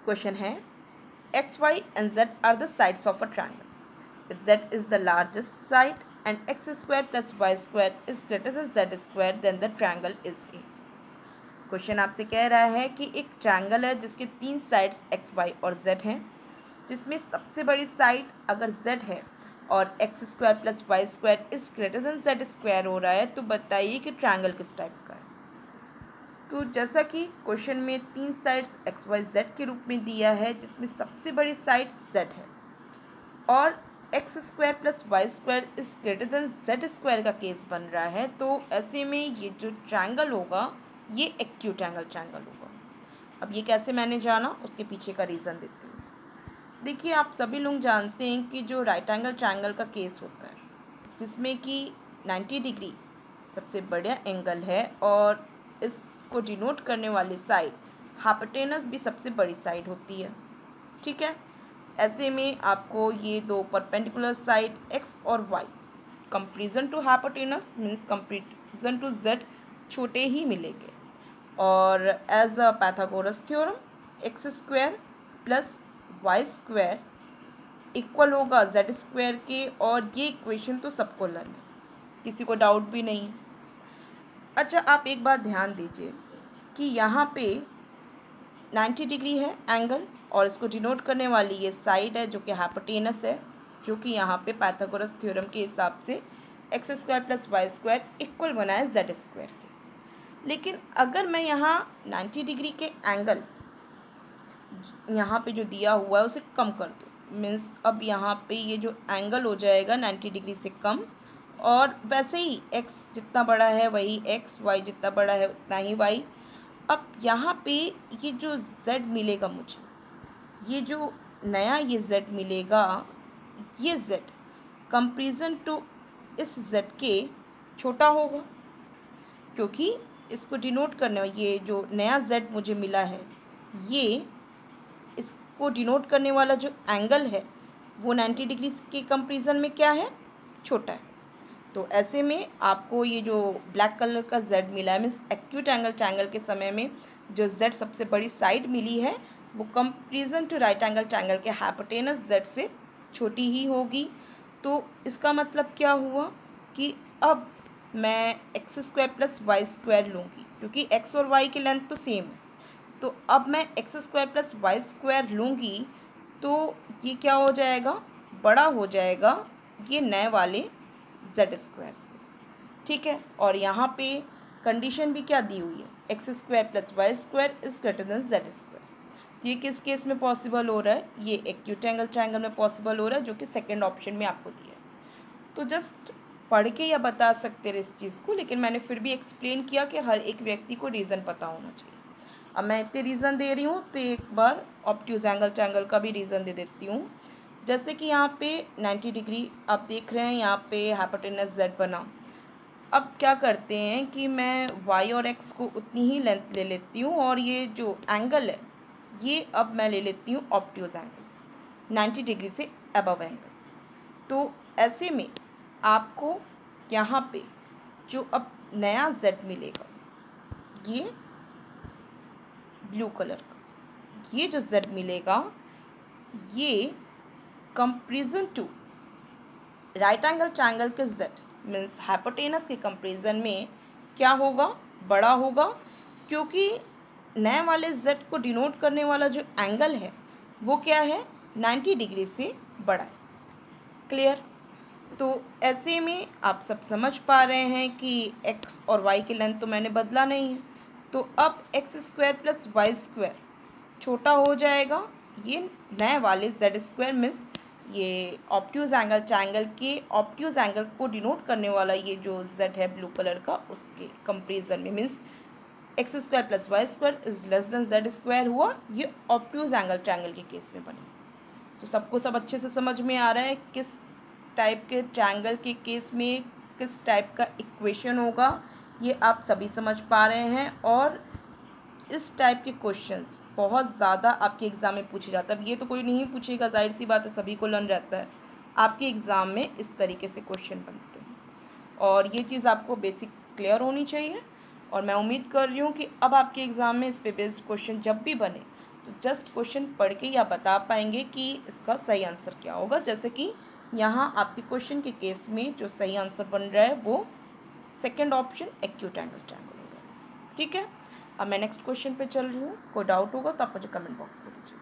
Question है X Y and Z are the sides of a triangle if Z is the largest side and X square plus Y square is greater than Z square then the triangle is a. Question आपसे कह रहा है कि एक triangle है जिसके 3 sides X Y और Z हैं, जिसमें सबसे बड़ी साइड अगर जेड है और X square plus Y square is greater than Z square हो रहा है, तो बताइए कि ट्राइंगल किस टाइप का है। तो जैसा कि क्वेश्चन में 3 साइड्स एक्स वाई जेड के रूप में दिया है, जिसमें सबसे बड़ी साइड जेड है और X square plus Y square is greater than Z square का केस बन रहा है, तो ऐसे में ये जो ट्राइंगल होगा ये एक्यूट एंगल ट्राइंगल होगा। अब ये कैसे मैंने जाना, उसके पीछे का रीज़न देती हूँ। देखिए, आप सभी लोग जानते हैं कि जो राइट एंगल ट्राइंगल का केस होता है, जिसमें कि 90 डिग्री सबसे बड़ा एंगल है और इसको डिनोट करने वाली साइड हाइपोटेनस भी सबसे बड़ी साइड होती है। ठीक है, ऐसे में आपको ये दो परपेंडिकुलर साइड एक्स और Y comparison to hypotenuse means comparison to Z छोटे ही मिलेंगे और as a Pythagoras theorem X square plus Y square equal होगा जेड स्क्वायर के, और ये इक्वेशन तो सबको लर्न है, किसी को डाउट भी नहीं है। अच्छा, आप एक बात ध्यान दीजिए कि यहाँ पे 90 डिग्री है एंगल और इसको डिनोट करने वाली ये साइड है जो कि हाइपोटेनस है, जो कि यहाँ पे पाइथागोरस थ्योरम के हिसाब से X square plus Y square equal बना है जेड स्क्वायर के। लेकिन अगर मैं यहाँ 90 डिग्री के एंगल यहाँ पे जो दिया हुआ है उसे कम कर दूँ, मीन्स अब यहाँ पे ये जो एंगल हो जाएगा 90 डिग्री से कम, और वैसे ही x जितना बड़ा है वही x, y जितना बड़ा है उतना ही y। अब यहाँ पे ये जो z मिलेगा मुझे, ये जो नया ये z मिलेगा, ये z कंपेरिजन टू इस z के छोटा होगा, क्योंकि इसको डिनोट करने ये जो नया z मुझे मिला है, ये इसको डिनोट करने वाला जो एंगल है वो 90 डिग्री के कंपेरिजन में क्या है, छोटा है। तो ऐसे में आपको ये जो ब्लैक कलर का z मिला है, मीन्स एक्यूट एंगल ट्रायंगल के समय में जो z सबसे बड़ी साइड मिली है वो comparison to right angle triangle के हाइपोटेनस z से छोटी ही होगी। तो इसका मतलब क्या हुआ कि अब मैं X square plus Y square लूँगी, क्योंकि x और y की लेंथ तो सेम है। तो अब मैं X square plus Y square लूँगी तो ये क्या हो जाएगा, बड़ा हो जाएगा ये नए वाले जेड स्क्वायर से। ठीक है, और यहाँ पे कंडीशन भी क्या दी हुई है, X square plus Y square is greater than Z square. तो ये किस केस में पॉसिबल हो रहा है, ये एक्यूट एंगल ट्रायंगल में पॉसिबल हो रहा है, जो कि सेकेंड ऑप्शन में आपको दिया है। तो जस्ट पढ़ के या बता सकते रहे इस चीज़ को, लेकिन मैंने फिर भी एक्सप्लेन किया कि हर एक व्यक्ति को रीज़न पता होना चाहिए। अब मैं इतने रीज़न दे रही हूँ तो एक बार ऑब्ट्यूज एंगल ट्रायंगल का भी रीज़न दे देती हूँ। जैसे कि यहाँ पे 90 डिग्री आप देख रहे हैं, यहाँ पे हाइपोटेनस z बना। अब क्या करते हैं कि मैं y और x को उतनी ही लेंथ ले लेती हूँ और ये जो एंगल है ये अब मैं ले लेती हूँ ऑब्ट्यूज एंगल 90 डिग्री से अबव एंगल। तो ऐसे में आपको यहाँ पे जो अब नया z मिलेगा, ये ब्लू कलर का, ये जो z मिलेगा ये comparison to right angle triangle के z मीन्स हाइपोटेनस के कंपेरिजन में क्या होगा, बड़ा होगा, क्योंकि नए वाले z को डिनोट करने वाला जो एंगल है वो क्या है, 90 डिग्री से बड़ा है। क्लियर। तो ऐसे में आप सब समझ पा रहे हैं कि x और y की लेंथ तो मैंने बदला नहीं है, तो अब X square plus Y square छोटा हो जाएगा ये नए वाले जेड स्क्वायर मीन्स ये ऑब्ट्यूज एंगल ट्रायंगल के ऑब्ट्यूज एंगल को डिनोट करने वाला ये जो जेड है ब्लू कलर का, उसके कंपेरिजन में means X square plus Y square is less than Z square हुआ, ये ऑब्ट्यूज एंगल ट्रायंगल के केस में बने। तो सबको सब अच्छे से समझ में आ रहा है किस टाइप के ट्रायंगल के केस में किस टाइप का इक्वेशन होगा, ये आप सभी समझ पा रहे हैं। और इस टाइप के क्वेश्चंस बहुत ज़्यादा आपके एग्ज़ाम में पूछे जाते हैं। अब ये तो कोई नहीं पूछेगा, जाहिर सी बात है, सभी को लर्न रहता है, आपके एग्ज़ाम में इस तरीके से क्वेश्चन बनते हैं और ये चीज़ आपको बेसिक क्लियर होनी चाहिए। और मैं उम्मीद कर रही हूँ कि अब आपके एग्ज़ाम में इस पे बेस्ड क्वेश्चन जब भी बने तो जस्ट क्वेश्चन पढ़ के या बता पाएंगे कि इसका सही आंसर क्या होगा। जैसे कि यहाँ आपके क्वेश्चन के केस में जो सही आंसर बन रहा है वो second option acute angle triangle होगा। ठीक है, अब मैं नेक्स्ट क्वेश्चन पे चल रही हूँ। कोई डाउट होगा तो आप मुझे कमेंट बॉक्स में दीजिए।